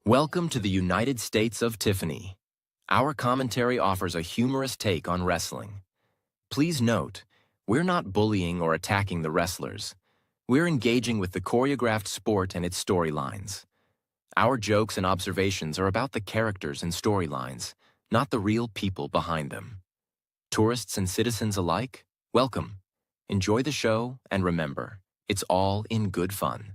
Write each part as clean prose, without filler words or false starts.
Welcome to the United States of Tiffany. Our commentary offers a humorous take on wrestling. Please note, we're not bullying or attacking the wrestlers. We're engaging with the choreographed sport and its storylines. Our jokes and observations are about the characters and storylines, not the real people behind them. Tourists and citizens alike, welcome. Enjoy the show, and remember, it's all in good fun.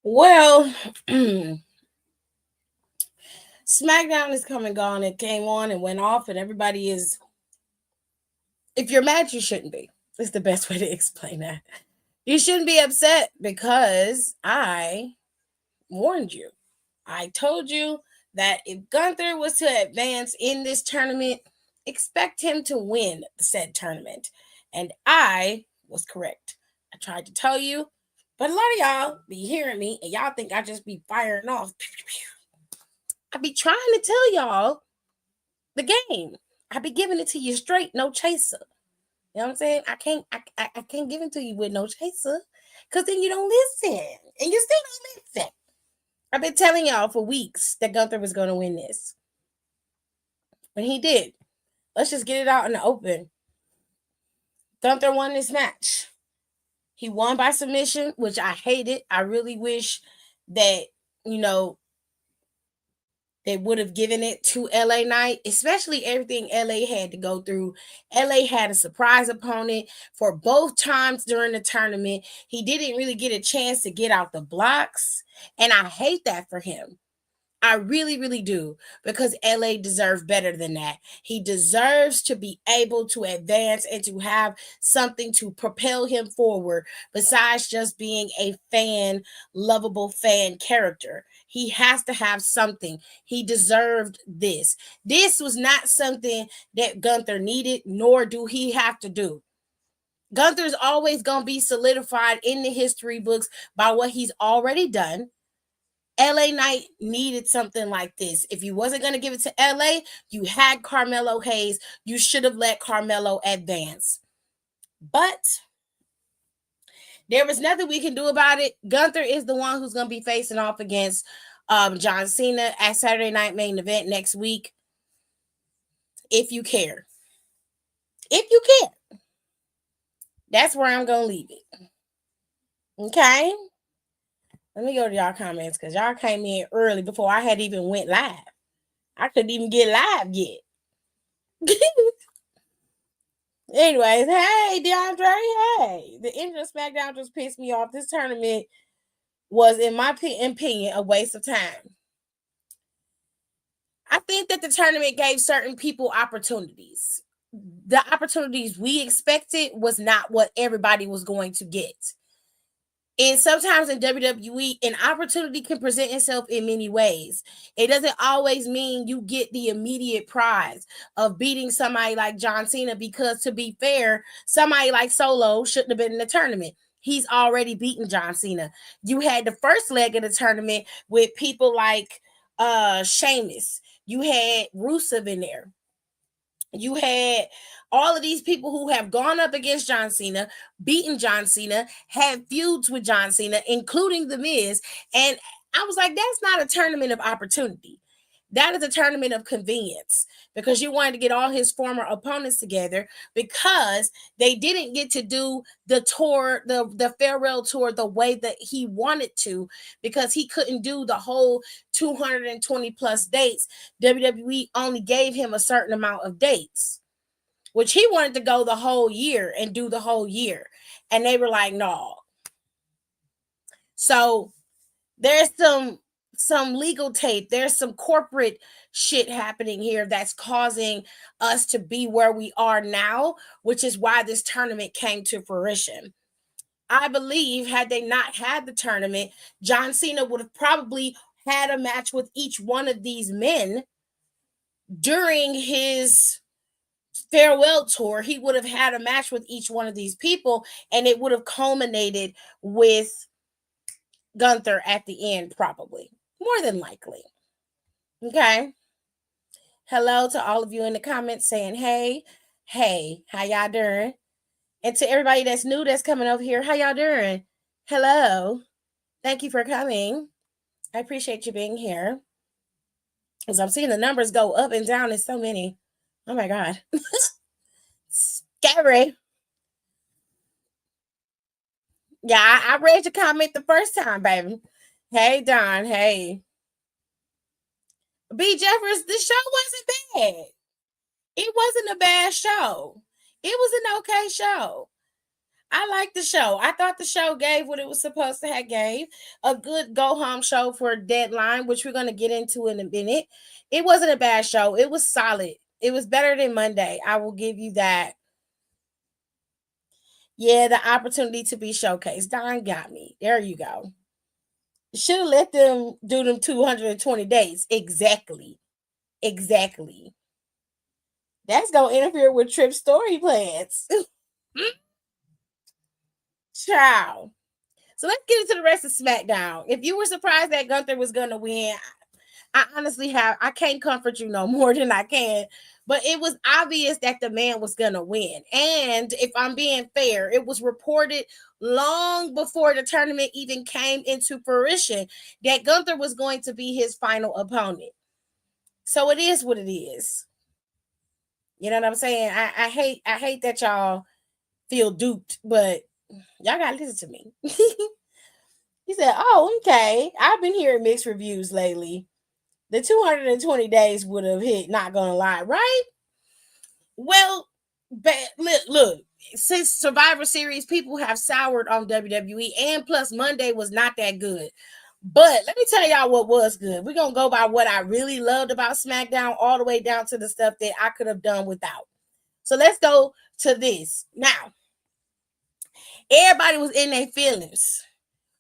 Well, Smackdown is come and gone. It came on and went off, and everybody is. If you're mad, you shouldn't be. It's the best way to explain that. You shouldn't be upset because I warned you. I told you that if Gunther was to advance in this tournament, expect him to win the said tournament. And I was correct. I tried to tell you, but a lot of y'all be hearing me and y'all think I just be firing off. I be trying to tell y'all the game. I be giving it to you straight, no chaser. You know what I'm saying? I can't give it to you with no chaser, because then you don't listen, and you still don't listen. I've been telling y'all for weeks that Gunther was going to win this, and he did. Let's just get it out in the open. Gunther won this match. He won by submission, which I hated. I really wish that, they would have given it to LA Knight, especially everything LA had to go through. LA had a surprise opponent for both times during the tournament. He didn't really get a chance to get out the blocks, and I hate that for him. I really, really do, because LA deserves better than that. He deserves to be able to advance and to have something to propel him forward besides just being a lovable fan character. He has to have something. He deserved this. This was not something that Gunther needed, nor do he have to do. Gunther's always going to be solidified in the history books by what he's already done. LA Knight needed something like this. If you wasn't going to give it to LA, you had Carmelo Hayes. You should have let Carmelo advance. But there was nothing we can do about it. Gunther is the one who's going to be facing off against John Cena at Saturday Night Main Event next week. If you care. If you care. That's where I'm going to leave it. Okay? Let me go to y'all comments, because y'all came in early before I had even went live. I couldn't even get live yet. Anyways, hey, DeAndre, hey. The end of Smackdown just pissed me off. This tournament was, in my opinion, a waste of time. I think that the tournament gave certain people opportunities. The opportunities we expected was not what everybody was going to get. And sometimes in WWE, an opportunity can present itself in many ways. It doesn't always mean you get the immediate prize of beating somebody like John Cena, because, to be fair, somebody like Solo shouldn't have been in the tournament. He's already beaten John Cena. You had the first leg of the tournament with people like Sheamus. You had Rusev in there. You had all of these people who have gone up against John Cena, beaten John Cena, had feuds with John Cena, including The Miz. And I was like, that's not a tournament of opportunity. That is a tournament of convenience because you wanted to get all his former opponents together because they didn't get to do the tour, the farewell tour, the way that he wanted to because he couldn't do the whole 220 plus dates. WWE only gave him a certain amount of dates, which he wanted to go the whole year and do the whole year. And they were like, no. So there's some legal tape, there's some corporate shit happening here that's causing us to be where we are now, which is why this tournament came to fruition. I believe had they not had the tournament, John Cena would have probably had a match with each one of these men during his farewell tour. He would have had a match with each one of these people, and it would have culminated with Gunther at the end, probably. More than likely. Okay. Hello to all of you in the comments saying, hey, how y'all doing? And to everybody that's new that's coming over here, how y'all doing? Hello. Thank you for coming. I appreciate you being here. As I'm seeing the numbers go up and down, there's so many. Oh my God. Scary. Yeah, I read your comment the first time, baby. Hey, Don. Hey. B. Jeffers, the show wasn't bad. It wasn't a bad show. It was an okay show. I liked the show. I thought the show gave what it was supposed to have gave. A good go-home show for Deadline, which we're going to get into in a minute. It wasn't a bad show. It was solid. It was better than Monday. I will give you that. Yeah, the opportunity to be showcased. Don got me. There you go. Should have let them do them 220 days. Exactly. That's going to interfere with Tripp's story plans. Ciao. So let's get into the rest of SmackDown. If you were surprised that Gunther was going to win, I honestly I can't comfort you no more than I can. But it was obvious that the man was going to win. And if I'm being fair, it was reported long before the tournament even came into fruition that Gunther was going to be his final opponent. So it is what it is. You know what I'm saying? I hate that y'all feel duped, but y'all gotta listen to me. He said, oh, okay. I've been hearing mixed reviews lately. The 220 days would have hit, not gonna lie, right? Well, look, since Survivor Series, people have soured on WWE, and plus Monday was not that good. But let me tell y'all what was good. We're gonna go by what I really loved about SmackDown, all the way down to the stuff that I could have done without. So let's go to this. Now, everybody was in their feelings,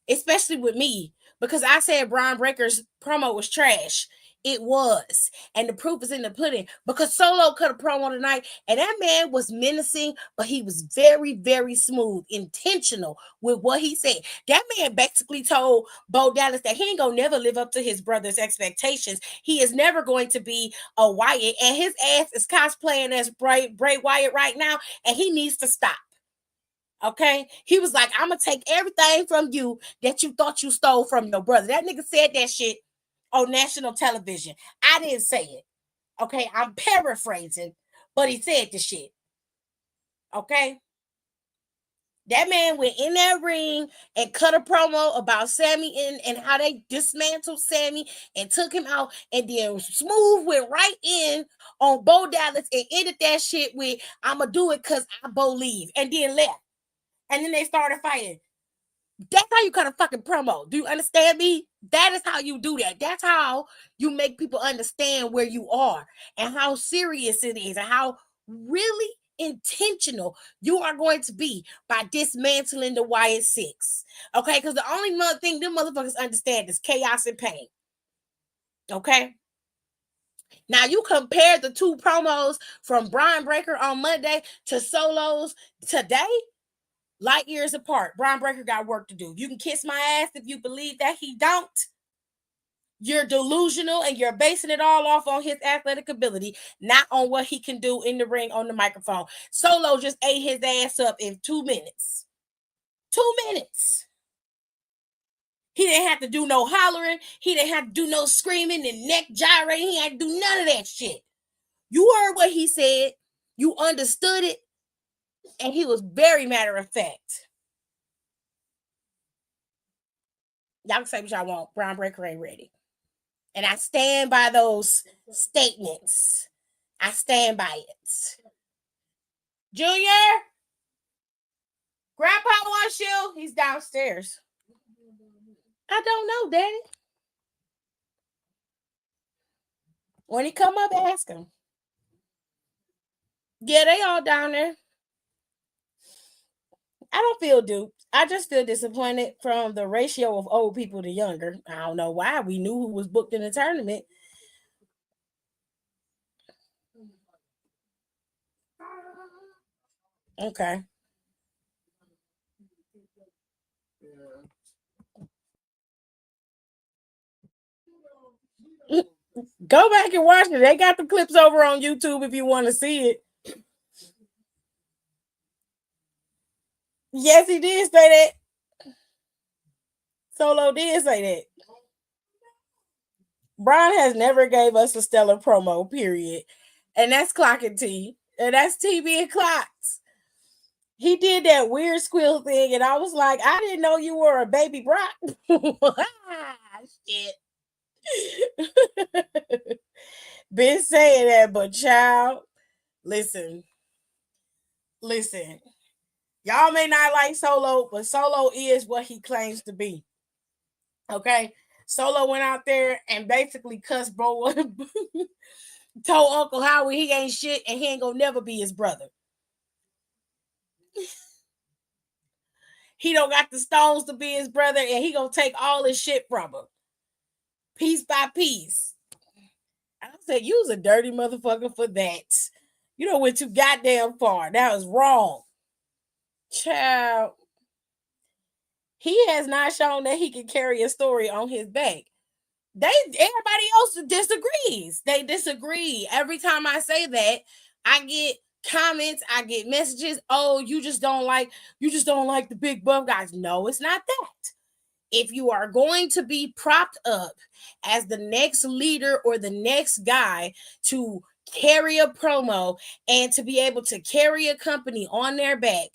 especially with me, because I said Brian Breaker's promo was trash. It was. And the proof is in the pudding, because Solo cut a promo tonight, and that man was menacing, but he was very, very smooth, intentional with what he said. That man basically told Bo Dallas that he ain't gonna never live up to his brother's expectations. He is never going to be a Wyatt, and his ass is cosplaying as Bray Wyatt right now, and he needs to stop. Okay, he was like, I'm gonna take everything from you that you thought you stole from your brother. That nigga said that shit on national television. I didn't say it. Okay, I'm paraphrasing, but he said the shit. Okay, that man went in that ring and cut a promo about Sammy and how they dismantled Sammy and took him out, and then Smooth went right in on Bo Dallas and ended that shit with, I'm gonna do it because I believe, and then left. And then they started fighting. That's how you cut a fucking promo. Do you understand me? That is how you do that. That's how you make people understand where you are and how serious it is and how really intentional you are going to be by dismantling the Wyatt Six. Okay? Because the only thing them motherfuckers understand is chaos and pain. Okay? Now you compare the two promos from Brian Breaker on Monday to Solo's today, light years apart. Brian Breaker got work to do. You can kiss my ass if you believe that he don't. You're delusional, and you're basing it all off on his athletic ability, not on what he can do in the ring on the microphone. Solo just ate his ass up in 2 minutes. 2 minutes. He didn't have to do no hollering. He didn't have to do no screaming and neck gyrating. He had to do none of that shit. You heard what he said. You understood it. And he was very matter of fact. Y'all can say what y'all want. Brown Breaker ain't ready. And I stand by those statements. I stand by it. Junior? Grandpa wants you. He's downstairs. I don't know, Daddy. When he come up, ask him. Yeah, they all down there. I don't feel duped. I just feel disappointed from the ratio of old people to younger. I don't know why. We knew who was booked in the tournament. Okay. Go back and watch it. They got the clips over on YouTube if you want to see it. Yes, he did say that. Solo did say that. Brian has never gave us a stellar promo, period. And that's Clock and T. And that's TV and Clocks. He did that weird squill thing, and I was like, I didn't know you were a baby Brock. Shit. Been saying that, but child, listen. Y'all may not like Solo, but Solo is what he claims to be. Okay? Solo went out there and basically cussed bro, told Uncle Howard he ain't shit and he ain't gonna never be his brother. He don't got the stones to be his brother and he gonna take all his shit from him. Piece by piece. I said, you was a dirty motherfucker for that. You know, went too goddamn far. That was wrong. Child. He has not shown that he can carry a story on his back. Everybody else disagrees. They disagree. Every time I say that, I get comments, I get messages. Oh, you just don't like the big buff guys. No, it's not that. If you are going to be propped up as the next leader or the next guy to carry a promo and to be able to carry a company on their back,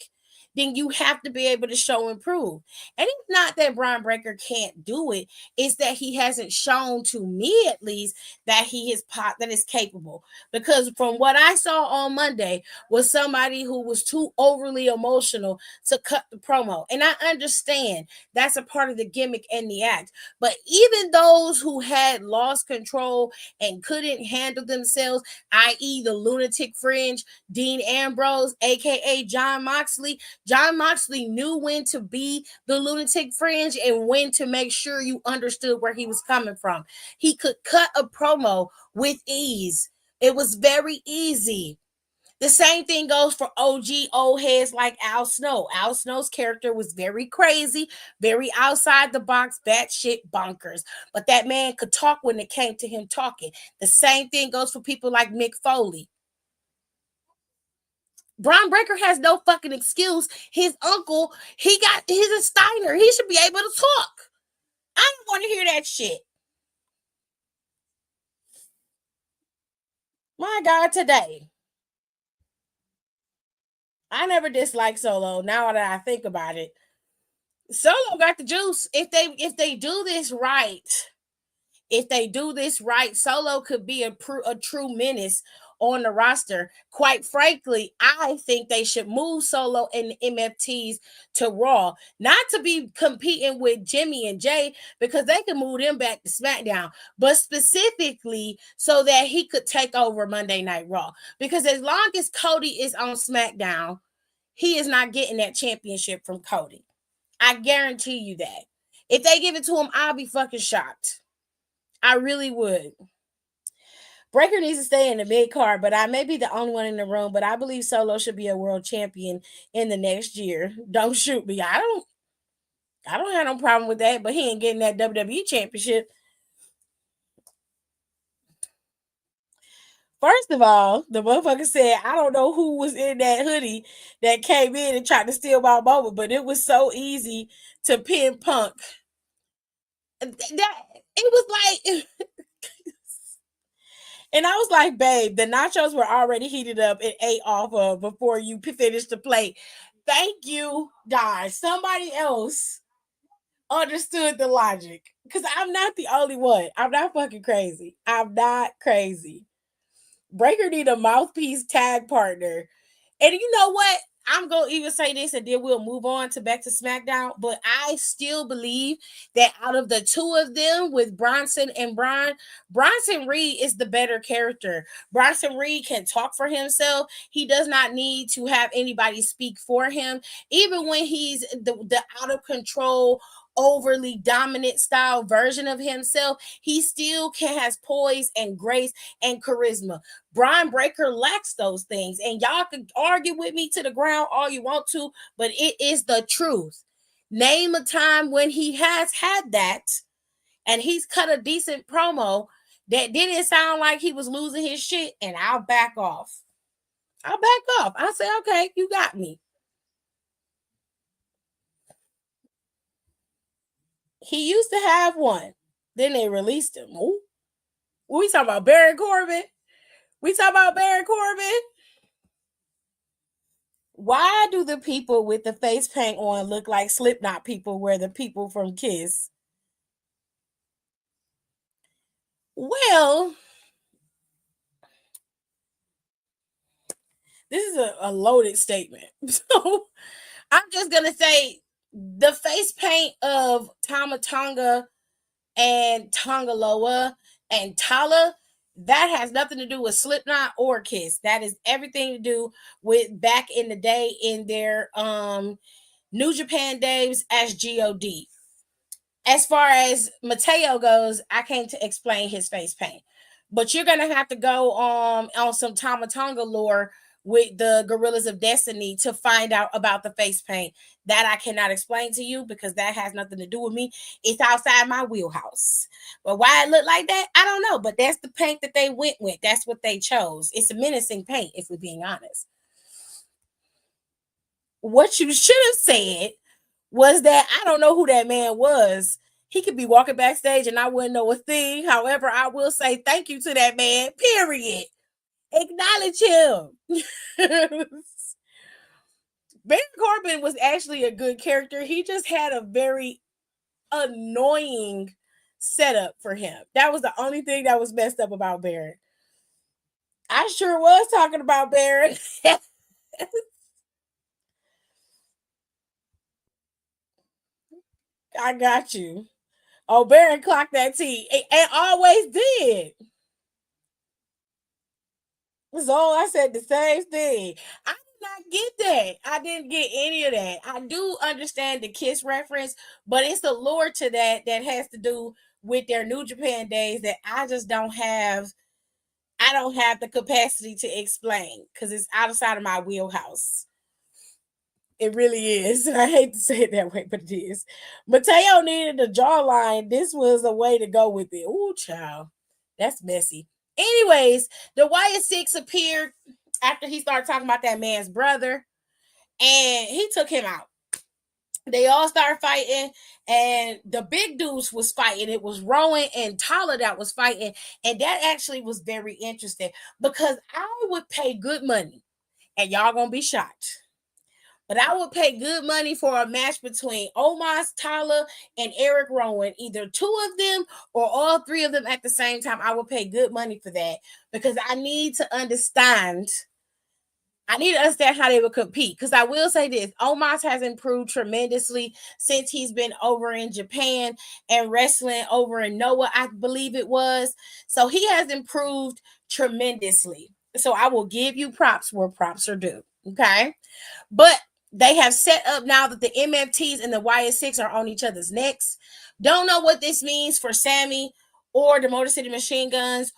then you have to be able to show and prove. And it's not that Brian Breaker can't do it. It's that he hasn't shown, to me at least, that he is that is capable. Because from what I saw on Monday was somebody who was too overly emotional to cut the promo. And I understand that's a part of the gimmick and the act. But even those who had lost control and couldn't handle themselves, i.e. the Lunatic Fringe, Dean Ambrose, aka Jon Moxley knew when to be the Lunatic Fringe and when to make sure you understood where he was coming from. He could cut a promo with ease. It was very easy. The same thing goes for OG old heads like Al Snow. Al Snow's character was very crazy, very outside the box, batshit bonkers. But that man could talk when it came to him talking. The same thing goes for people like Mick Foley. Braun Breaker has no fucking excuse. His uncle, he's a Steiner. He should be able to talk. I don't want to hear that shit. My God, today. I never disliked Solo. Now that I think about it, Solo got the juice. If they do this right, Solo could be a true menace on the roster. Quite frankly, I think they should move Solo and the MFTs to Raw, not to be competing with Jimmy and Jay, because they can move them back to SmackDown, but specifically so that he could take over Monday Night Raw. Because as long as Cody is on SmackDown, he is not getting that championship from Cody. I guarantee you that. If they give it to him, I'll be fucking shocked. I really would. Breaker needs to stay in the mid card, but I may be the only one in the room. But I believe Solo should be a world champion in the next year. Don't shoot me. I don't have no problem with that, but he ain't getting that WWE championship. First of all, the motherfucker said, I don't know who was in that hoodie that came in and tried to steal my moment, but it was so easy to pin Punk. That it was like, and I was like, babe, the nachos were already heated up and ate off of before you finished the plate. Thank you, guys. Somebody else understood the logic because I'm not the only one. I'm not fucking crazy. I'm not crazy. Breaker need a mouthpiece tag partner. And you know what? I'm gonna even say this and then we'll move on to back to SmackDown. But I still believe that out of the two of them with Bronson and Brian, Bronson Reed is the better character. Bronson Reed can talk for himself. He does not need to have anybody speak for him. Even when he's the out of control, overly dominant style version of himself, he still can has poise and grace and charisma. Brian Breaker lacks those things. And y'all can argue with me to the ground all you want to, but it is the truth. Name a time when he has had that and he's cut a decent promo that didn't sound like he was losing his shit, and I'll back off. I'll back off. I'll say, okay, you got me. He used to have one. Then they released him. Ooh. We talking about Baron Corbin? We talking about Baron Corbin? Why do the people with the face paint on look like Slipknot people where the people from Kiss? Well, this is a loaded statement. So I'm just gonna say the face paint of Tama Tonga and Tongaloa and Tala, that has nothing to do with Slipknot or Kiss. That is everything to do with back in the day in their New Japan days as God. As far as Mateo goes, I can't explain his face paint, but you're gonna have to go on some Tamatonga lore with the Gorillas of Destiny to find out about the face paint. That I cannot explain to you because that has nothing to do with me. It's outside my wheelhouse. But why it looked like that, I don't know. But that's the paint that they went with. That's what they chose. It's a menacing paint, if we're being honest. What you should have said was that I don't know who that man was. He could be walking backstage and I wouldn't know a thing. However, I will say thank you to that man, period. Acknowledge him. Baron Corbin was actually a good character. He just had a very annoying setup for him. That was the only thing that was messed up about Baron. I sure was talking about Baron. I got you. Oh, Baron clocked that T and always did. So I said the same thing. I did not get that. I didn't get any of that. I do understand the Kiss reference, but it's the lore to that that has to do with their New Japan days that I just don't have. I don't have the capacity to explain because it's outside of my wheelhouse. It really is. I hate to say it that way, but it is. Mateo needed a jawline. This was a way to go with it. Ooh, child. That's messy. Anyways, the Wyatt Six appeared after he started talking about that man's brother, and he took him out. They all started fighting, and the big dudes was fighting. It was Rowan and Tyler that was fighting, and that actually was very interesting because I would pay good money, and y'all gonna be shocked. But I would pay good money for a match between Omos, Tyler, and Eric Rowan, either two of them or all three of them at the same time. I would pay good money for that because I need to understand. I need to understand how they would compete. Because I will say this, Omos has improved tremendously since he's been over in Japan and wrestling over in Noah, I believe it was. So he has improved tremendously. So I will give you props where props are due. Okay. But they have set up now that the MFTs and the YS6 are on each other's necks. Don't know what this means for Sammy or the Motor City Machine Guns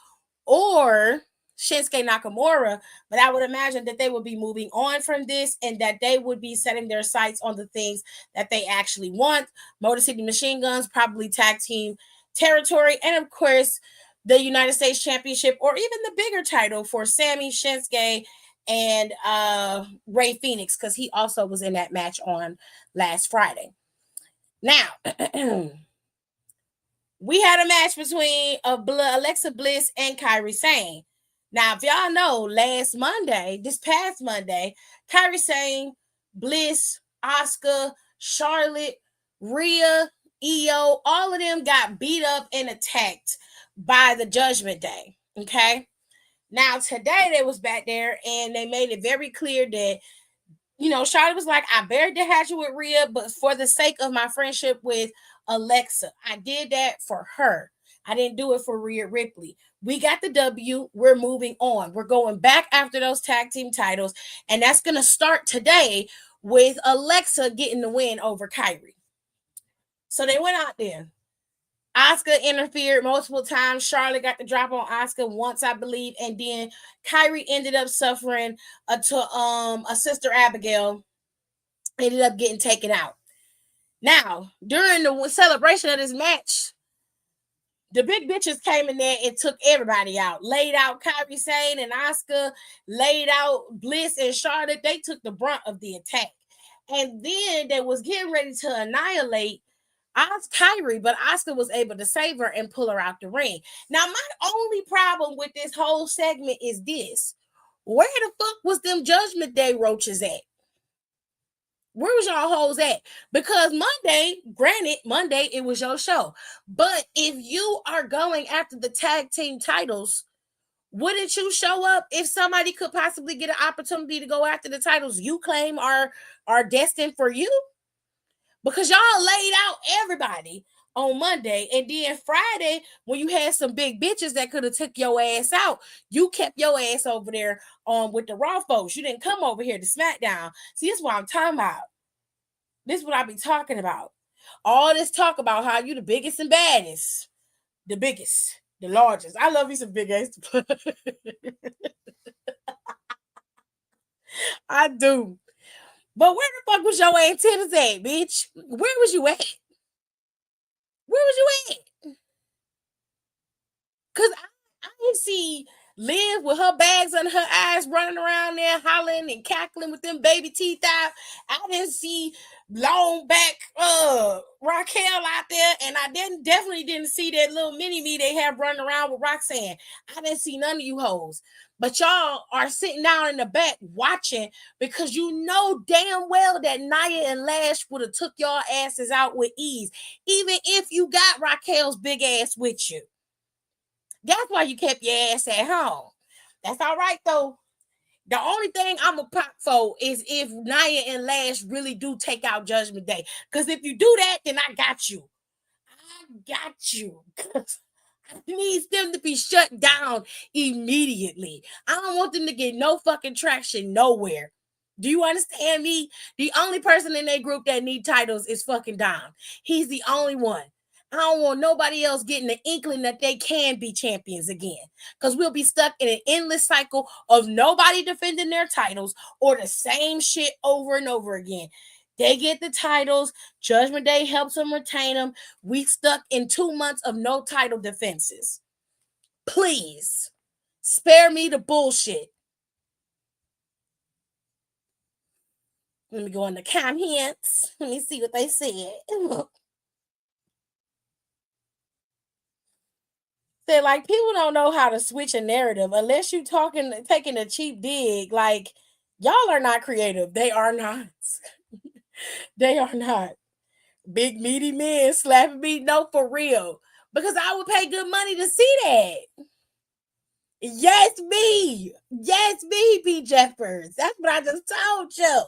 or Shinsuke Nakamura, but I would imagine that they would be moving on from this and that they would be setting their sights on the things that they actually want. Motor City Machine Guns, probably tag team territory, and of course, the United States Championship or even the bigger title for Sammy, Shinsuke, and Ray Phoenix, because he also was in that match on last Friday. Now, we had a match between Alexa Bliss and Kairi Sane. Now, if y'all know, this past Monday, Kairi Sane, Bliss, Asuka, Charlotte, Rhea, Io, all of them got beat up and attacked by the Judgment Day. Okay. Now today they was back there and they made it very clear that Charlotte was like, I buried the hatchet with Rhea, but for the sake of my friendship with Alexa, I did that for her. I didn't do it for Rhea Ripley. We got the W. We're moving on. We're going back after those tag team titles, and that's going to start today with Alexa getting the win over Kairi. So they went out there. Asuka interfered multiple times. Charlotte got the drop on Asuka once, I believe, and then Kairi ended up suffering a sister Abigail ended up getting taken out. Now, during the celebration of this match, the big bitches came in there and took everybody out. Laid out Kairi Sane and Asuka, laid out Bliss and Charlotte. They took the brunt of the attack. And then they was getting ready to annihilate Kairi, but Asuka was able to save her and pull her out the ring. Now, my only problem with this whole segment is this. Where the fuck was them Judgment Day roaches at? Where was y'all hoes at? Because Monday, it was your show. But if you are going after the tag team titles, wouldn't you show up if somebody could possibly get an opportunity to go after the titles you claim are destined for you? Because y'all laid out everybody on Monday, and then Friday, when you had some big bitches that could have took your ass out, you kept your ass over there with the Raw folks. You didn't come over here to SmackDown. See, this is what I'm talking about. This is what I be talking about. All this talk about how you the biggest and baddest. The biggest, the largest. I love me some big ass. I do. But where the fuck was your antennas at, bitch? Where was you at? Where was you at? Because I didn't see Liv with her bags under her eyes running around there hollering and cackling with them baby teeth out. I didn't see long back Raquel out there, and I definitely didn't see that little mini me they have running around with Roxanne. I didn't see none of you hoes. But y'all are sitting down in the back watching because you know damn well that Nia and Lash would have took y'all asses out with ease, even if you got Raquel's big ass with you. That's why you kept your ass at home. That's all right, though. The only thing I'm a pop for is if Nia and Lash really do take out Judgment Day. Because if you do that, then I got you. I got you. I need them to be shut down immediately. I don't want them to get no fucking traction nowhere. Do you understand me? The only person in their group that need titles is fucking Dom. He's the only one. I don't want nobody else getting the inkling that they can be champions again. Because we'll be stuck in an endless cycle of nobody defending their titles or the same shit over and over again. They get the titles. Judgment Day helps them retain them. We stuck in 2 months of no title defenses. Please spare me the bullshit. Let me go in the comments. Let me see what they said. They're like, people don't know how to switch a narrative unless you taking a cheap dig. Like, y'all are not creative. They are not. They are not. Big meaty men slapping me. No, for real. Because I would pay good money to see that. Yes, me. Yes, me, P. Jeffers. That's what I just told you.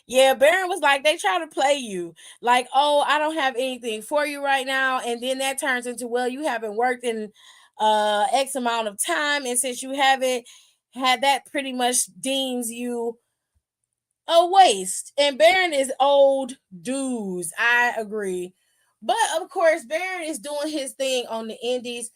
Yeah, Baron was like, they try to play you. Like, oh, I don't have anything for you right now. And then that turns into, well, you haven't worked in X amount of time. And since you haven't had that, pretty much deems you a waste. And Baron is old dudes. I agree. But of course, Baron is doing his thing on the indies.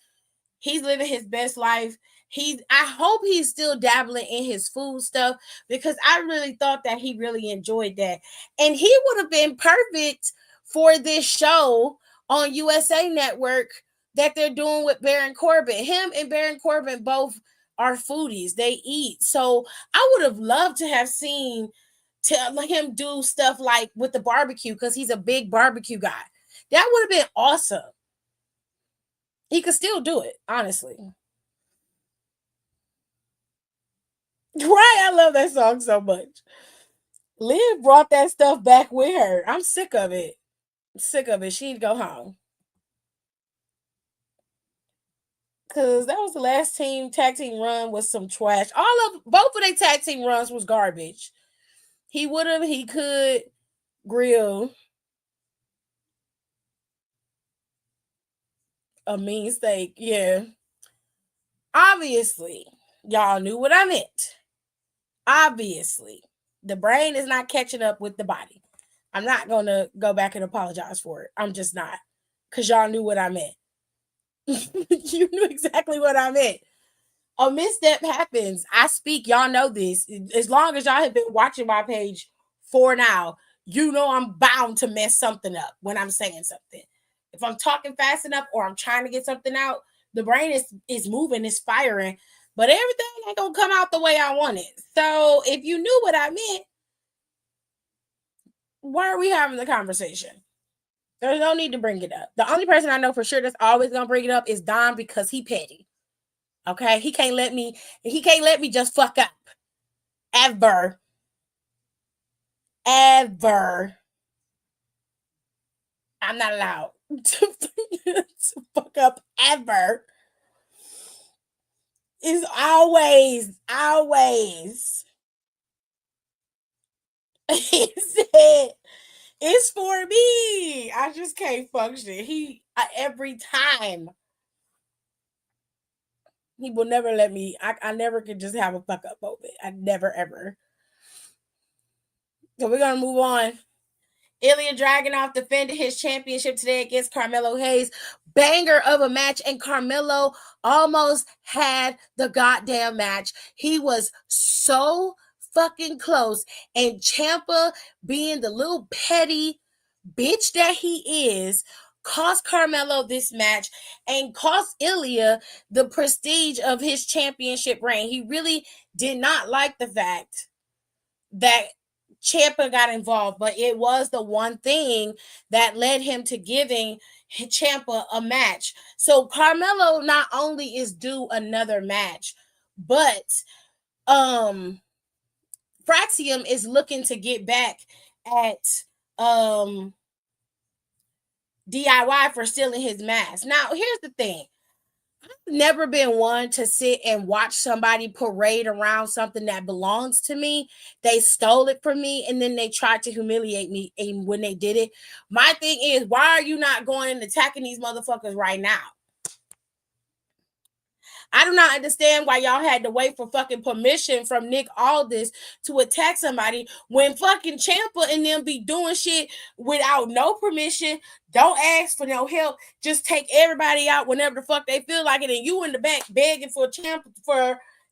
He's living his best life. I hope he's still dabbling in his food stuff because I really thought that he really enjoyed that. And he would have been perfect for this show on USA Network that they're doing with Baron Corbin. Him and Baron Corbin both are foodies. They eat. So I would have loved to have seen him do stuff like with the barbecue because he's a big barbecue guy. That would have been awesome. He could still do it, honestly. Right? I love that song so much. Liv brought that stuff back with her. I'm sick of it. Sick of it. She need to go home. Cause that was the last tag team run was some trash. Both of their tag team runs was garbage. He could grill a mean steak. Yeah. Obviously, y'all knew what I meant. Obviously, the brain is not catching up with the body. I'm not gonna go back and apologize for it. I'm just not. Cause y'all knew what I meant. You knew exactly what I meant. A misstep happens. I speak, y'all know this. As long as y'all have been watching my page for now, you know I'm bound to mess something up when I'm saying something. If I'm talking fast enough or I'm trying to get something out, the brain is moving, it's firing, but everything ain't gonna come out the way I want it. So if you knew what I meant, why are we having the conversation? There's no need to bring it up. The only person I know for sure that's always gonna bring it up is Don because he petty. Okay, he can't let me just fuck up. Ever. I'm not allowed to fuck up ever. It's always. He said, it's for me. I just can't function. Every time. He will never let me. I never could just have a fuck up moment. I never ever. So we're gonna move on. Ilya Dragunov defended his championship today against Carmelo Hayes. Banger of a match, and Carmelo almost had the goddamn match. He was so fucking close. And Ciampa, being the little petty bitch that he is, cost Carmelo this match and cost Ilya the prestige of his championship reign. He really did not like the fact that Ciampa got involved, but it was the one thing that led him to giving Ciampa a match. So Carmelo not only is due another match, but Fraxium is looking to get back at DIY for stealing his mask. Now, here's the thing. Never been one to sit and watch somebody parade around something that belongs to me. They stole it from me and then they tried to humiliate me. And when they did it, my thing is, why are you not going and attacking these motherfuckers right now? I do not understand why y'all had to wait for fucking permission from Nick Aldis to attack somebody when fucking Ciampa and them be doing shit without no permission. Don't ask for no help. Just take everybody out whenever the fuck they feel like it, and you in the back begging for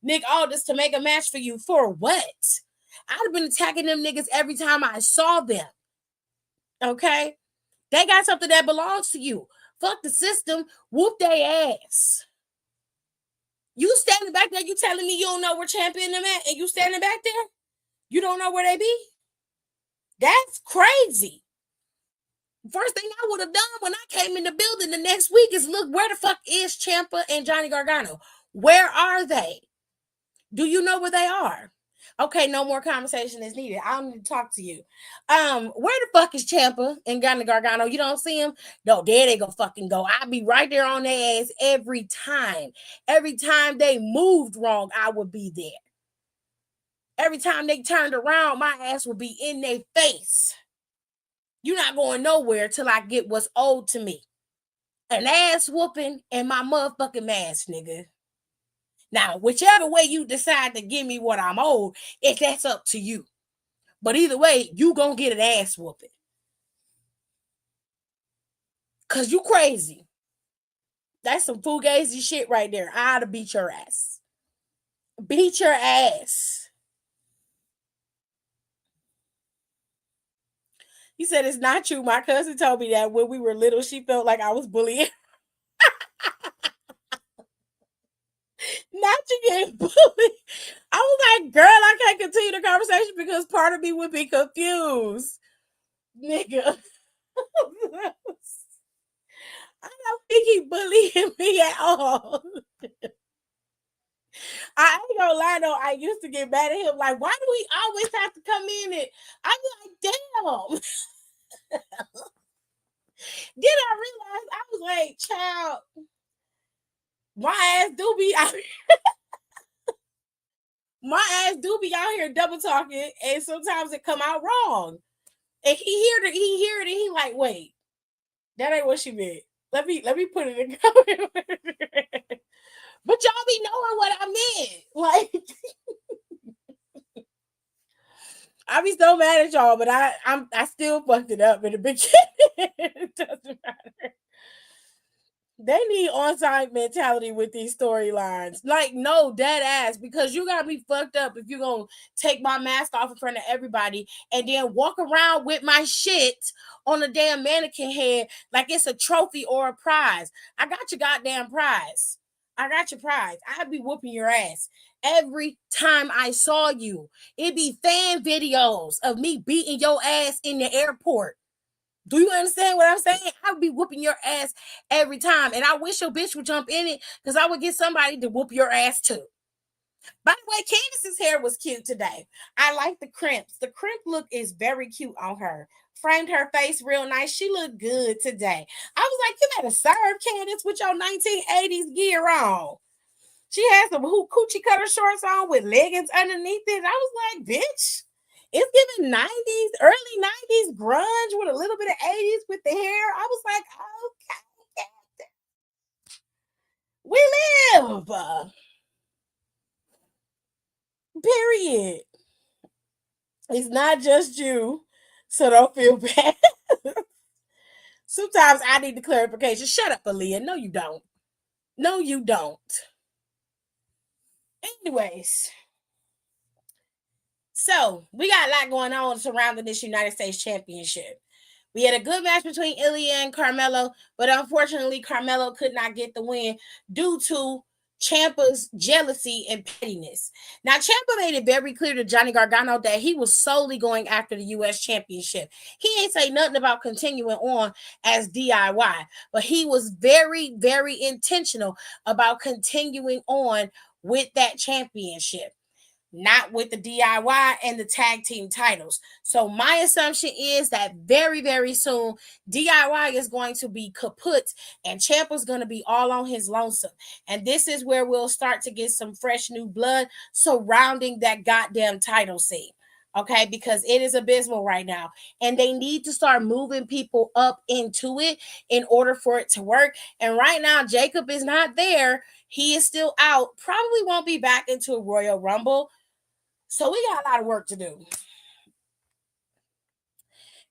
Nick Aldis to make a match for you. For what? I'd have been attacking them niggas every time I saw them. Okay? They got something that belongs to you. Fuck the system. Whoop their ass. You standing back there, you telling me you don't know where champion them at, and you standing back there? You don't know where they be? That's crazy. First thing I would have done when I came in the building the next week is look, where the fuck is Ciampa and Johnny Gargano? Where are they? Do you know where they are? Okay, no more conversation is needed. I don't need to talk to you. Where the fuck is Ciampa and Johnny Gargano? You don't see him? No, there they go fucking go. I'll be right there on their ass every time. Every time they moved wrong, I would be there. Every time they turned around, my ass would be in their face. You're not going nowhere till I get what's owed to me. An ass whooping and my motherfucking mask, nigga. Now, whichever way you decide to give me what I'm owed, that's up to you. But either way, you gonna get an ass whooping. Cause you crazy. That's some fugazi shit right there. I'd have beat your ass. Beat your ass. He said it's not true. My cousin told me that when we were little, she felt like I was bullying. Not you getting bullied. I was like, girl, I can't continue the conversation because part of me would be confused. Nigga. I don't think he bullying me at all. I ain't gonna lie though, I used to get mad at him. Like, why do we always have to come in and I'm like, damn. Then I realized I was like, child, my ass do be out here. My ass do be out here double talking, and sometimes it come out wrong. And he hear it, and he like, wait, that ain't what she meant. Let me put it in comment. But y'all be knowing what I meant. Like, I be so mad at y'all, but I still fucked it up in the beginning. It doesn't matter. They need on-site mentality with these storylines. Like, no, dead ass, because you got me fucked up if you're gonna take my mask off in front of everybody and then walk around with my shit on a damn mannequin head like it's a trophy or a prize. I got your goddamn prize. I got your prize. I'd be whooping your ass every time I saw you. It'd be fan videos of me beating your ass in the airport. Do you understand what I'm saying? I would be whooping your ass every time. And I wish your bitch would jump in it because I would get somebody to whoop your ass too. By the way, Candace's hair was cute today. I like the crimps. The crimp look is very cute on her. Framed her face real nice. She looked good today. I was like, you better serve Candace with your 1980s gear on. She had some coochie cutter shorts on with leggings underneath it. I was like, bitch, it's giving 90s, early 90s grunge with a little bit of 80s with the hair. I was like, okay, we live. Period. It's not just you, so don't feel bad. Sometimes I need the clarification. Shut up, Aaliyah. No, you don't. No, you don't. Anyways, so we got a lot going on surrounding this United States Championship. We had a good match between Ilya and Carmelo, but unfortunately, Carmelo could not get the win due to Ciampa's jealousy and pettiness. Now, Ciampa made it very clear to Johnny Gargano that he was solely going after the U.S. Championship. He ain't say nothing about continuing on as DIY, but he was very, very intentional about continuing on with that championship, not with the DIY and the tag team titles. So my assumption is that very, very soon, DIY is going to be kaput and Ciampa's going to be all on his lonesome. And this is where we'll start to get some fresh new blood surrounding that goddamn title scene. Okay, because it is abysmal right now. And they need to start moving people up into it in order for it to work. And right now, Jacob is not there. He is still out. Probably won't be back into a Royal Rumble. So we got a lot of work to do.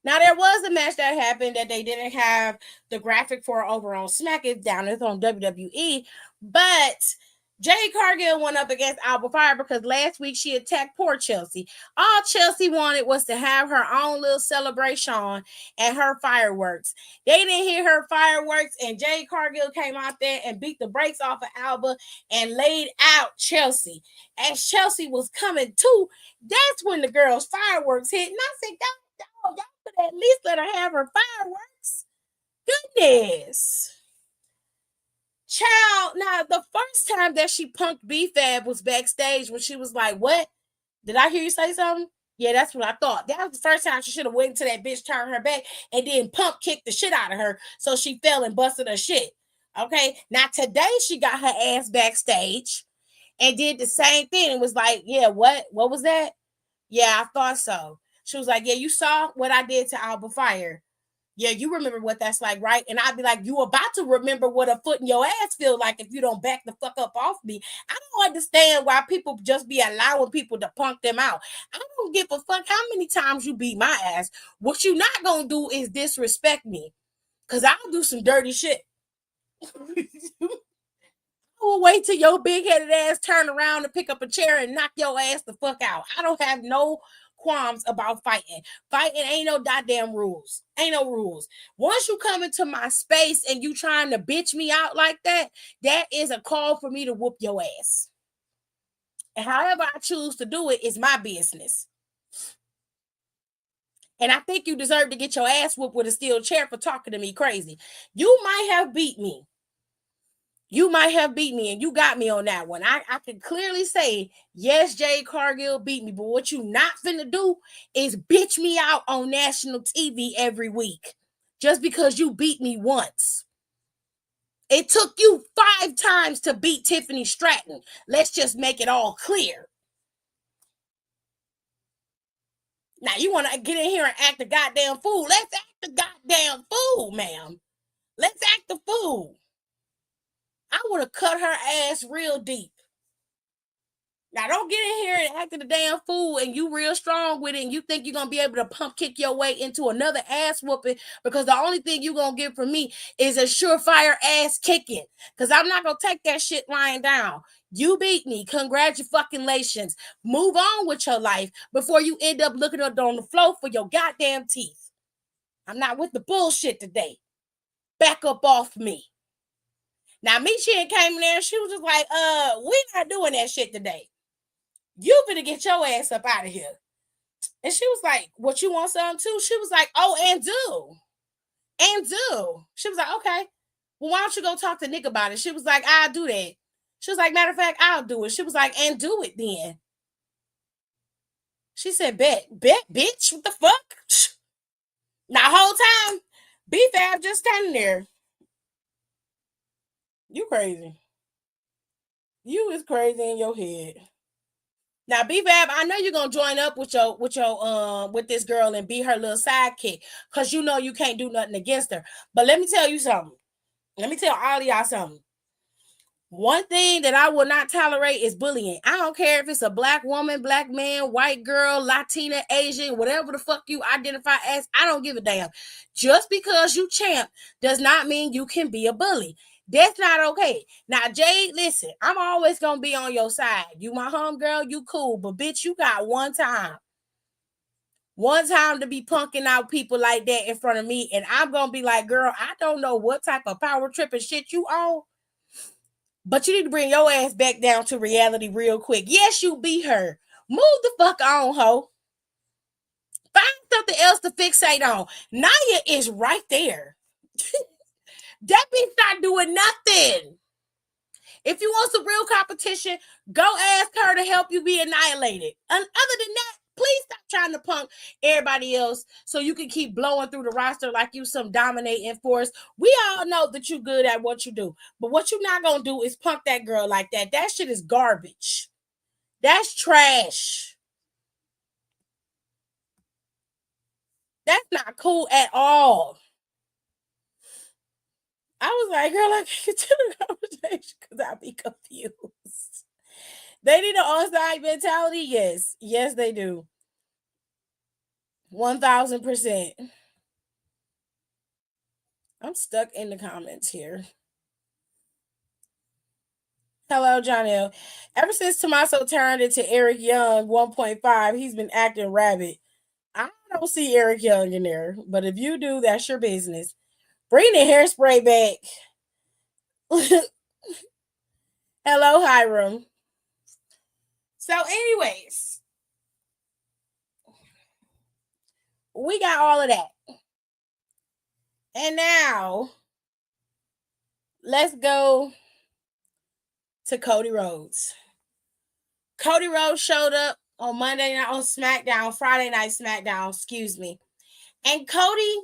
Now, there was a match that happened that they didn't have the graphic for over on Smackdown. It's on WWE. But Jade Cargill went up against Alba Fire because last week she attacked poor Chelsea. All Chelsea wanted was to have her own little celebration and her fireworks. They didn't hear her fireworks, and Jade Cargill came out there and beat the brakes off of Alba and laid out Chelsea. As Chelsea was coming to, that's when the girls' fireworks hit. And I said, y'all could at least let her have her fireworks. Goodness. Child, now the first time that she punked B-Fab was backstage when she was like, what? Did I hear you say something? Yeah, that's what I thought. That was the first time she should have waited until that bitch turned her back and then pump kicked the shit out of her so she fell and busted her shit. Okay, now today she got her ass backstage and did the same thing and was like, yeah, what was that? Yeah, I thought so. She was like, yeah, you saw what I did to Alba Fire. Yeah, you remember what that's like, right? And I'd be like, you about to remember what a foot in your ass feel like if you don't back the fuck up off me. I don't understand why people just be allowing people to punk them out. I don't give a fuck how many times you beat my ass. What you not gonna do is disrespect me. Cause I'll do some dirty shit. Will wait till your big-headed ass turn around and pick up a chair and knock your ass the fuck out. I don't have no qualms about fighting. Fighting ain't no goddamn rules. Ain't no rules. Once you come into my space and you trying to bitch me out like that, that is a call for me to whoop your ass. And however I choose to do it is my business. And I think you deserve to get your ass whooped with a steel chair for talking to me crazy. You might have beat me. You might have beat me, and you got me on that one. I can clearly say, yes, Jade Cargill beat me, but what you not finna do is bitch me out on national TV every week just because you beat me once. It took you 5 times to beat Tiffany Stratton. Let's just make it all clear. Now, you want to get in here and act a goddamn fool. Let's act the goddamn fool, ma'am. Let's act the fool. I would have cut her ass real deep. Now, don't get in here and acting a damn fool and you real strong with it and you think you're going to be able to pump kick your way into another ass whooping because the only thing you're going to get from me is a surefire ass kicking because I'm not going to take that shit lying down. You beat me. Congratulations. Move on with your life before you end up looking up on the floor for your goddamn teeth. I'm not with the bullshit today. Back up off me. Now, Michi came in there and she was just like, we're not doing that shit today. You better get your ass up out of here. And she was like, what, you want something too? She was like, oh, and do. She was like, okay. Well, why don't you go talk to Nick about it? She was like, I'll do that. She was like, matter of fact, I'll do it. She was like, and do it then. She said, bet, bitch, what the fuck? Now, whole time, B-Fab just standing there. You crazy. You is crazy in your head. Now, B-Fab, I know you're gonna join up with this girl and be her little sidekick, because you know you can't do nothing against her. But let me tell you something. Let me tell all of y'all something. One thing that I will not tolerate is bullying. I don't care if it's a black woman, black man, white girl, Latina, Asian, whatever the fuck you identify as. I don't give a damn. Just because you champ does not mean you can be a bully. That's not okay. Now, Jade, listen, I'm always going to be on your side. You my homegirl, you cool. But, bitch, you got one time. One time to be punking out people like that in front of me. And I'm going to be like, girl, I don't know what type of power trip and shit you on. But you need to bring your ass back down to reality real quick. Yes, you beat her. Move the fuck on, ho. Find something else to fixate on. Naya is right there. That bitch not doing nothing. If you want some real competition, go ask her to help you be annihilated. And other than that, please stop trying to punk everybody else so you can keep blowing through the roster like you some dominating force. We all know that you're good at what you do. But what you're not going to do is punk that girl like that. That shit is garbage. That's trash. That's not cool at all. I was like, girl, I can't get to the conversation because I'll be confused. They need an on-side mentality? Yes. Yes, they do. 1000%. I'm stuck in the comments here. Hello, John L. Ever since Tommaso turned into Eric Young 1.5, he's been acting rabid. I don't see Eric Young in there, but if you do, that's your business. Bring the hairspray back. Hello, Hiram. So, anyways, we got all of that. And now, let's go to Cody Rhodes. Cody Rhodes showed up on Monday night on Smackdown, Friday night Smackdown, excuse me. And Cody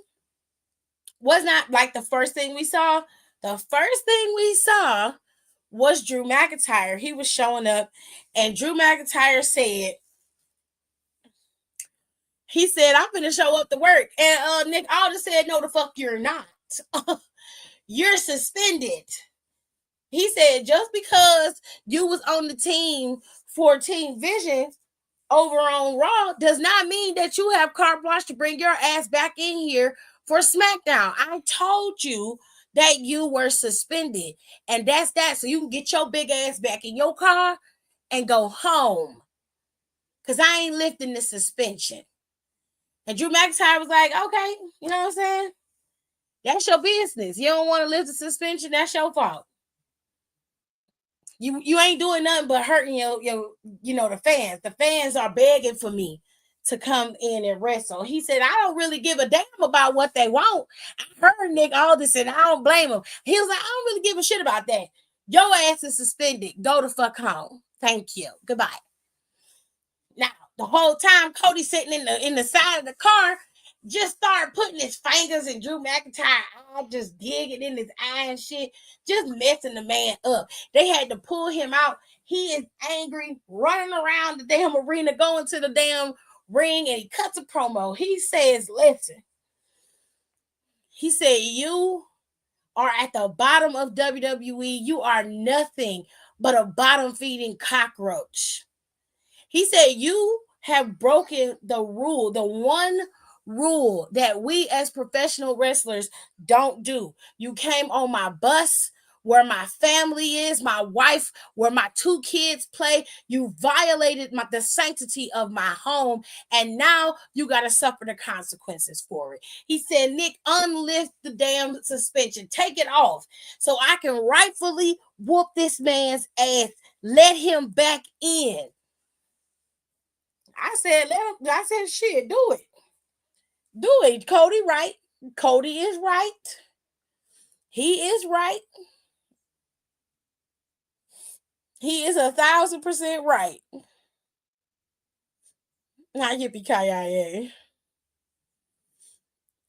was not like the first thing we saw. The first thing we saw was Drew McIntyre. He was showing up, and Drew McIntyre said, I'm going to show up to work. And Nick Aldis said, no, the fuck you're not. You're suspended. He said, just because you was on the team for Team Vision over on Raw does not mean that you have carte blanche to bring your ass back in here for SmackDown. I told you that you were suspended, and that's that. So you can get your big ass back in your car and go home, because I ain't lifting the suspension. And Drew McIntyre was like, okay, you know what I'm saying? That's your business. You don't want to lift the suspension, that's your fault. You ain't doing nothing but hurting your the fans. The fans are begging for me to come in and wrestle. He said, I don't really give a damn about what they want. I heard Nick Aldis and I don't blame him. He was like, I don't really give a shit about that. Your ass is suspended. Go the fuck home. Thank you. Goodbye. Now, the whole time Cody sitting in the side of the car, just started putting his fingers in Drew McIntyre's eye, just digging in his eye and shit, just messing the man up. They had to pull him out. He is angry, running around the damn arena, going to the damn ring, and he cuts a promo. He says, listen, he said, you are at the bottom of WWE. You are nothing but a bottom-feeding cockroach. He said, you have broken the rule, the one rule that we as professional wrestlers don't do. You came on my bus where my family is, my wife, where my 2 kids play. You violated the sanctity of my home, and now you got to suffer the consequences for it. He said, Nick, unlift the damn suspension. Take it off so I can rightfully whoop this man's ass. Let him back in. I said, shit, do it. Do it. Cody right. Cody is right. He is right. He is 1,000% right. Not yippee-ki-yay.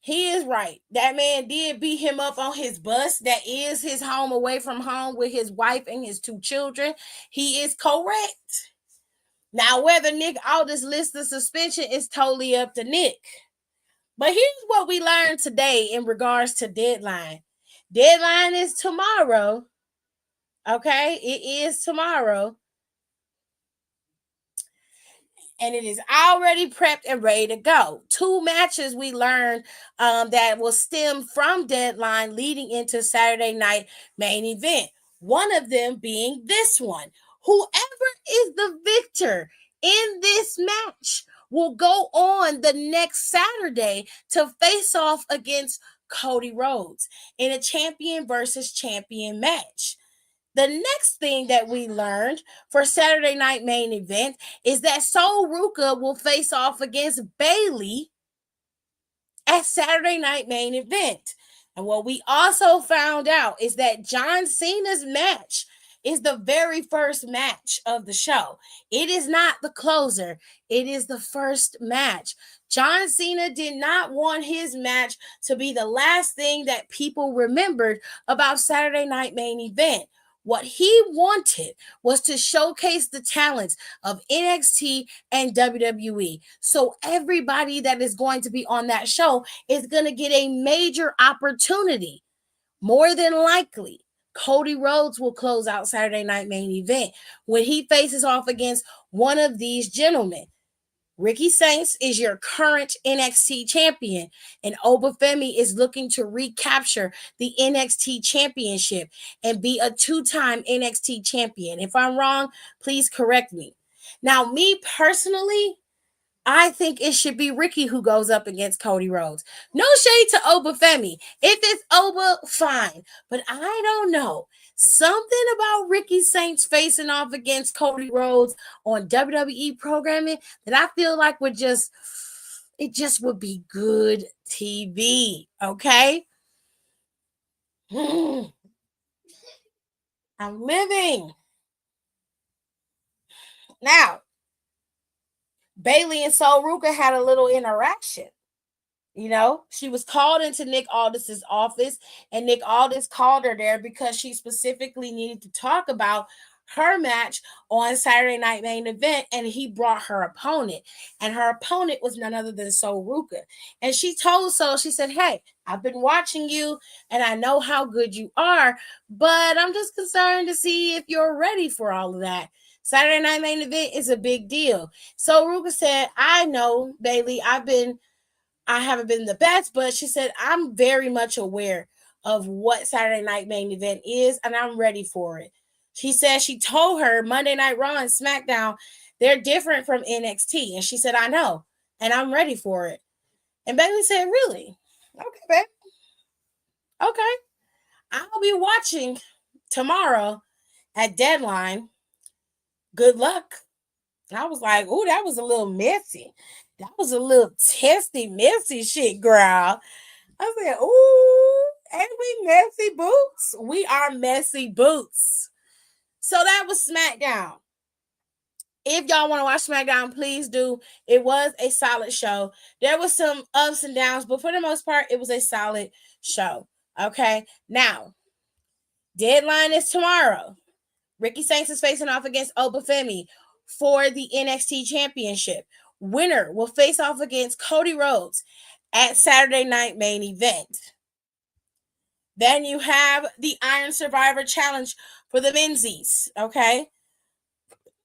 He is right. That man did beat him up on his bus. That is his home away from home with his wife and his 2 children. He is correct. Now, whether Nick Aldis lists the suspension is totally up to Nick. But here's what we learned today in regards to deadline. Deadline is tomorrow. Okay, it is tomorrow. And it is already prepped and ready to go. 2 matches we learned that will stem from deadline leading into Saturday night main event. One of them being this one. Whoever is the victor in this match will go on the next Saturday to face off against Cody Rhodes in a champion versus champion match. The next thing that we learned for Saturday night main event is that Sol Ruka will face off against Bayley at Saturday night main event. And what we also found out is that John Cena's match is the very first match of the show. It is not the closer. It is the first match. John Cena did not want his match to be the last thing that people remembered about Saturday night main event. What he wanted was to showcase the talents of NXT and WWE. So everybody that is going to be on that show is going to get a major opportunity. More than likely, Cody Rhodes will close out Saturday night main event when he faces off against one of these gentlemen. Ricky Saints is your current NXT champion, and Obafemi is looking to recapture the NXT championship and be a 2-time NXT champion. If I'm wrong, please correct me. Now, me personally, I think it should be Ricky who goes up against Cody Rhodes. No shade to Obafemi. If it's Oba, fine. But I don't know. Something about Ricky Saints facing off against Cody Rhodes on WWE programming that I feel like would just be good TV. Okay? I'm living. Now, Bayley and Sol Ruka had a little interaction. You know, she was called into Nick Aldis's office, and Nick Aldis called her there because she specifically needed to talk about her match on Saturday night main event, and he brought her opponent, and her opponent was none other than Sol Ruka. And she told Sol, she said, hey, I've been watching you, and I know how good you are, but I'm just concerned to see if you're ready for all of that. Saturday night main event is a big deal. So Ruka said, I know, Bayley, I haven't been the best, but she said, I'm very much aware of what Saturday night main event is, and I'm ready for it. She said she told her Monday Night Raw and Smackdown, they're different from NXT. And she said, I know, and I'm ready for it. And Bayley said, really? Okay, babe. Okay. I'll be watching tomorrow at Deadline. Good luck. I was like, oh, that was a little messy. That was a little testy, messy shit, girl. I said, ooh, ain't we messy boots? We are messy boots. So that was SmackDown. If y'all want to watch SmackDown, please do. It was a solid show. There was some ups and downs, but for the most part, it was a solid show. Okay. Now, deadline is tomorrow. Ricky Saints is facing off against Obafemi for the NXT Championship. Winner will face off against Cody Rhodes at Saturday Night Main Event. Then you have the Iron Survivor Challenge for the menzies. Okay.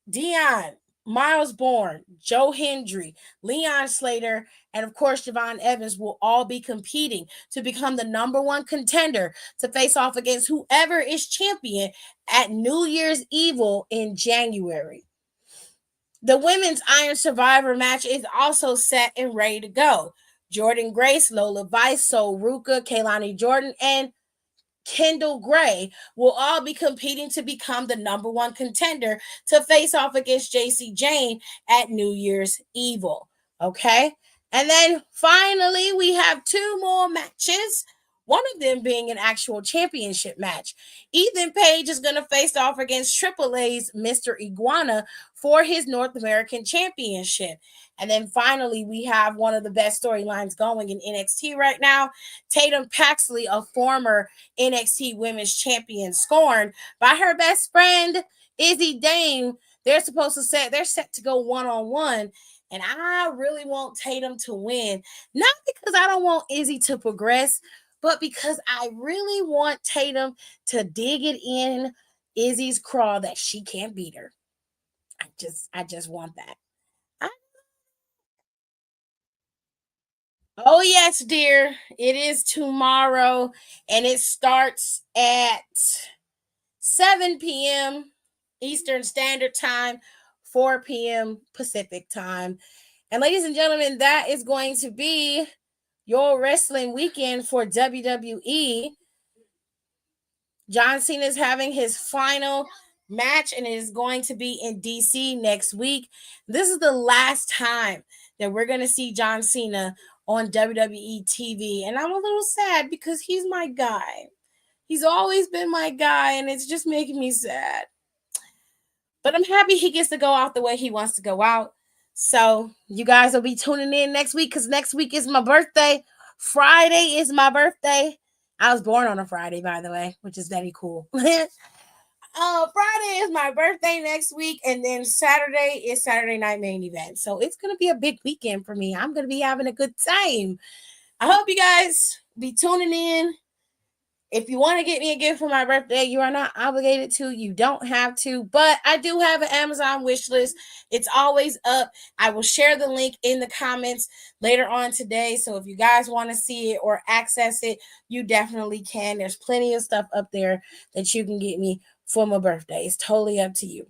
Dion, Miles Bourne, Joe Hendry, Leon Slater, and of course Javon Evans will all be competing to become the number one contender to face off against whoever is champion at New Year's Evil in January. The women's Iron Survivor match is also set and ready to go. Jordan Grace, Lola Vice, Sol Ruka, Kaylani Jordan, and Kendall Gray will all be competing to become the number one contender to face off against JC Jane at New Year's Evil. Okay. And then finally, we have two more matches. One of them being an actual championship match. Ethan Page is going to face off against Triple A's Mr. Iguana for his North American Championship. And then finally, we have one of the best storylines going in NXT right now. Tatum Paxley, a former NXT Women's Champion, scorned by her best friend, Izzy Dame. They're set to go one-on-one. And I really want Tatum to win. Not because I don't want Izzy to progress, but because I really want Tatum to dig it in Izzy's craw that she can't beat her. I just want that. Oh yes, dear. It is tomorrow and it starts at 7 p.m. Eastern Standard Time, 4 p.m. Pacific Time. And ladies and gentlemen, that is going to be your wrestling weekend for WWE. John Cena is having his final match and it is going to be in DC next week. This is the last time that we're going to see John Cena on WWE TV. And I'm a little sad because he's my guy. He's always been my guy and it's just making me sad. But I'm happy he gets to go out the way he wants to go out. So you guys will be tuning in next week because next week is my birthday. Friday is my birthday. I was born on a Friday, by the way, which is very cool. Friday is my birthday next week, and then Saturday is Saturday Night Main Event. So it's going to be a big weekend for me. I'm going to be having a good time. I hope you guys be tuning in. If you want to get me a gift for my birthday, you are not obligated to. You don't have to. But I do have an Amazon wish list. It's always up. I will share the link in the comments later on today. So if you guys want to see it or access it, you definitely can. There's plenty of stuff up there that you can get me for my birthday. It's totally up to you.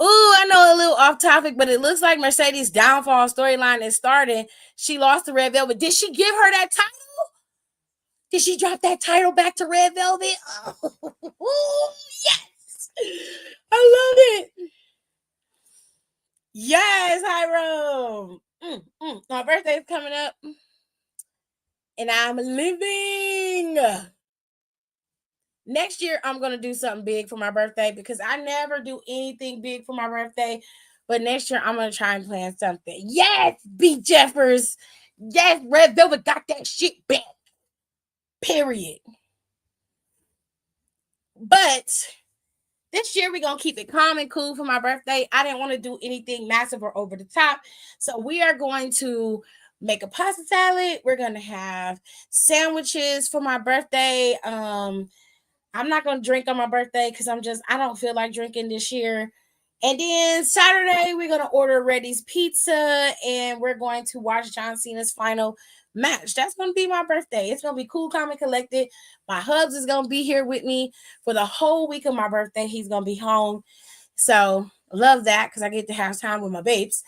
Ooh, I know a little off topic, but it looks like Mercedes' downfall storyline is starting. She lost to Red Velvet. Did she give her that title? Did she drop that title back to Red Velvet? Oh, yes. I love it. Yes, Hiram. My birthday is coming up. And I'm living. Next year, I'm going to do something big for my birthday because I never do anything big for my birthday. But next year, I'm going to try and plan something. Yes, B. Jeffers. Yes, Red Velvet got that shit back. Period. But this year we're gonna keep it calm and cool for my birthday. I didn't want to do anything massive or over the top. So we are going to make a pasta salad. We're gonna have sandwiches for my birthday. I'm not gonna drink on my birthday because I don't feel like drinking this year. And then Saturday, we're gonna order Reddy's Pizza and we're going to watch John Cena's final match. That's gonna be my birthday. It's gonna be cool, calm, and collected. My hubs is gonna be here with me for the whole week of my birthday. He's gonna be home. So love that because I get to have time with my babes.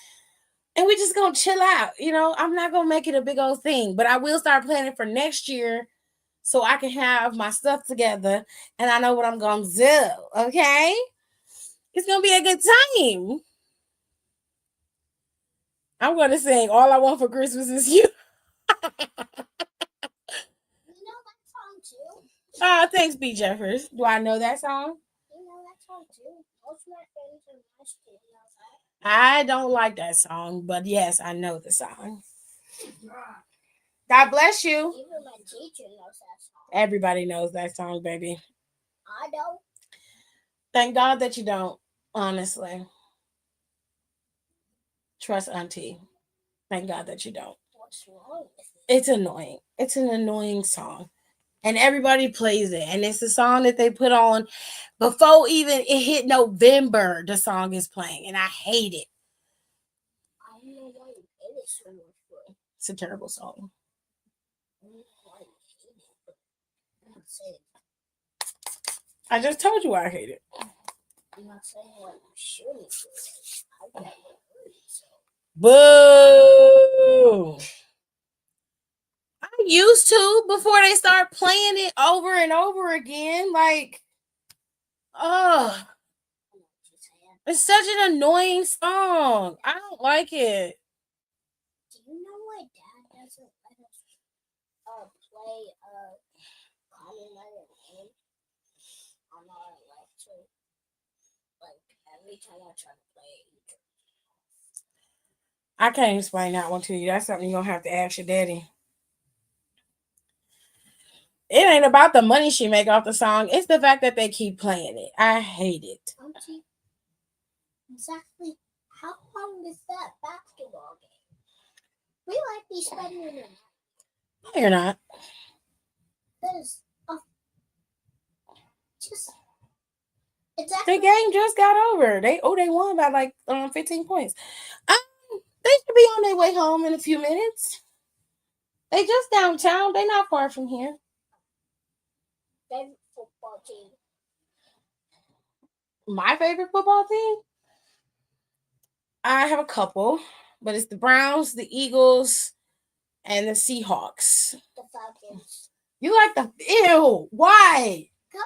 And we just gonna chill out. I'm not gonna make it a big old thing, but I will start planning for next year so I can have my stuff together and I know what I'm gonna do. Okay. It's gonna be a good time. I'm gonna sing "All I Want for Christmas Is You." that song too? Oh, thanks, B. Jeffers. Do I know that song? You know that song too? Most of my friends in my school know that. I don't like that song, but yes, I know the song. God bless you. Even my teacher knows that song. Everybody knows that song, baby. I don't. Thank God that you don't, honestly. Trust Auntie. Thank God that you don't. What's wrong with it? It's annoying. It's an annoying song. And everybody plays it. And it's the song that they put on before even it hit November. The song is playing. And I hate it. I don't know why you hate it so much for. It's a terrible song. I don't know why you hate it, but I'm not saying. I just told you I hate it. I'm not saying what you shouldn't do it. I never heard it, so. Boo! I used to before they start playing it over and over again. Like, oh, it's such an annoying song. I don't like it. Do you know why Dad doesn't let us play Common Letter game on our lecture? Like every time I try to play it. I can't explain that one to you. That's something you're gonna have to ask your daddy. It ain't about the money she make off the song. It's the fact that they keep playing it. I hate it. Auntie, exactly how long is that basketball game? We might be spending it. No, you're not. There's just The exactly. game just got over. They won by like 15 points. They should be on their way home in a few minutes. They just downtown. They not far from here. Favorite football team. My favorite football team? I have a couple, but it's the Browns, the Eagles, and the Seahawks. The Falcons. You like the ew? Why? Good.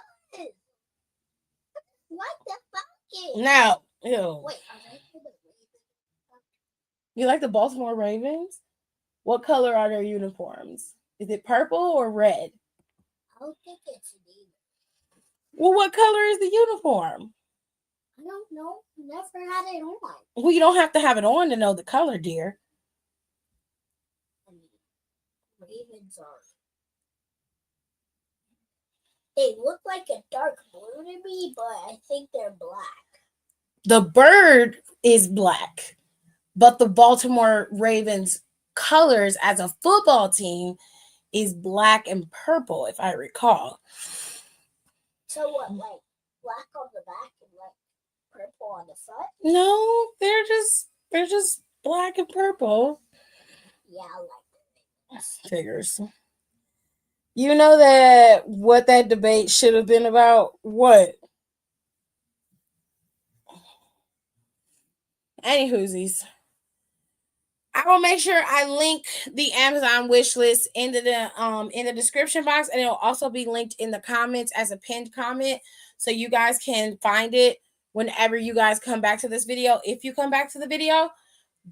Like the Falcons. No, ew. Wait, are they for the Ravens? You like the Baltimore Ravens? What color are their uniforms? Is it purple or red? I don't think it's neither. Well, what color is the uniform? I don't know. Never had it on. Well, you don't have to have it on to know the color, dear. I mean, Ravens are. They look like a dark blue to me, but I think they're black. The bird is black, but the Baltimore Ravens colors as a football team is black and purple, if I recall. So what, like black on the back and like purple on the front? No, they're just black and purple. Yeah, I like that. Figures. You know that what that debate should have been about? What? Any whoosies. I will make sure I link the Amazon wish list in the description box, and it'll also be linked in the comments as a pinned comment, so you guys can find it whenever you guys come back to this video, if you come back to the video.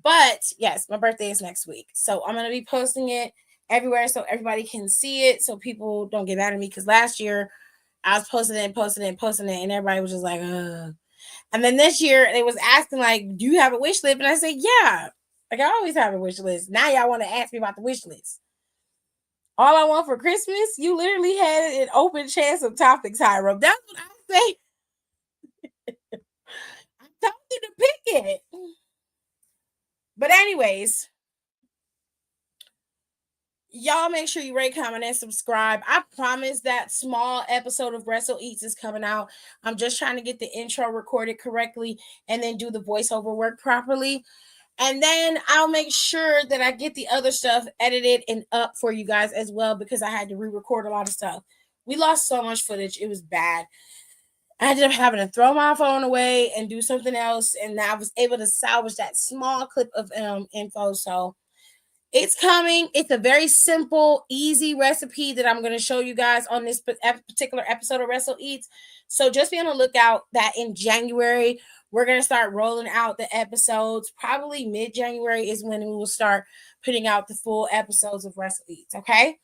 But yes, my birthday is next week, so I'm gonna be posting it everywhere so everybody can see it, so people don't get mad at me, because last year I was posting it, and everybody was just like, ugh. And then this year they was asking like, do you have a wish list? And I said, yeah. Like, I always have a wish list. Now y'all want to ask me about the wish list. All I want for Christmas, you literally had an open chance of topics, Hiram. That's what I say. I told you to pick it. But anyways, y'all make sure you rate, comment, and subscribe. I promise that small episode of Wrestle Eats is coming out. I'm just trying to get the intro recorded correctly and then do the voiceover work properly. And then I'll make sure that I get the other stuff edited and up for you guys as well, because I had to re-record a lot of stuff. We lost so much footage. It was bad. I ended up having to throw my phone away and do something else. And I was able to salvage that small clip of info. So It's coming. It's a very simple, easy recipe that I'm going to show you guys on this particular episode of Wrestle Eats. So just be on the lookout that in January, we're going to start rolling out the episodes. Probably mid-January is when we will start putting out the full episodes of Wrestle Eats, okay?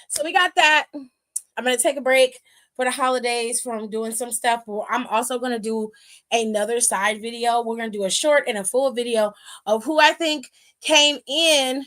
So we got that. I'm going to take a break for the holidays from doing some stuff. I'm also going to do another side video. We're going to do a short and a full video of who I think came in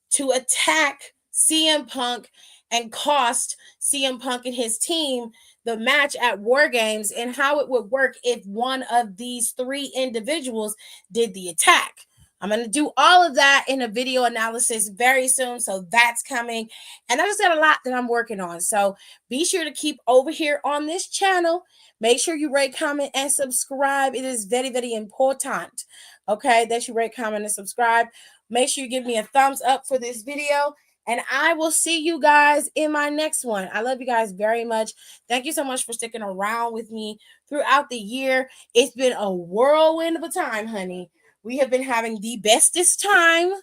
to attack CM Punk and cost CM Punk and his team the match at War Games, and how it would work if one of these three individuals did the attack. I'm going to do all of that in a video analysis very soon, so that's coming. And I just got a lot that I'm working on. So be sure to keep over here on this channel. Make sure you rate, comment, and subscribe. It is very, very important, okay, that you rate, comment, and subscribe. Make sure you give me a thumbs up for this video, and I will see you guys in my next one. I love you guys very much. Thank you so much for sticking around with me throughout the year. It's been a whirlwind of a time, honey. We have been having the bestest time,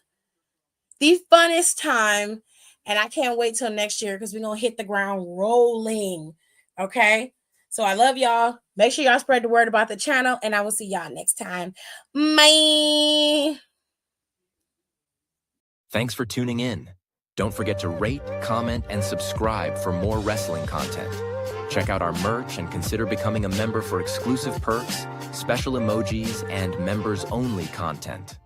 the funnest time, and I can't wait till next year because we're going to hit the ground rolling, okay? So I love y'all. Make sure y'all spread the word about the channel, and I will see y'all next time. Bye. Thanks for tuning in. Don't forget to rate, comment, and subscribe for more wrestling content. Check out our merch and consider becoming a member for exclusive perks, special emojis, and members-only content.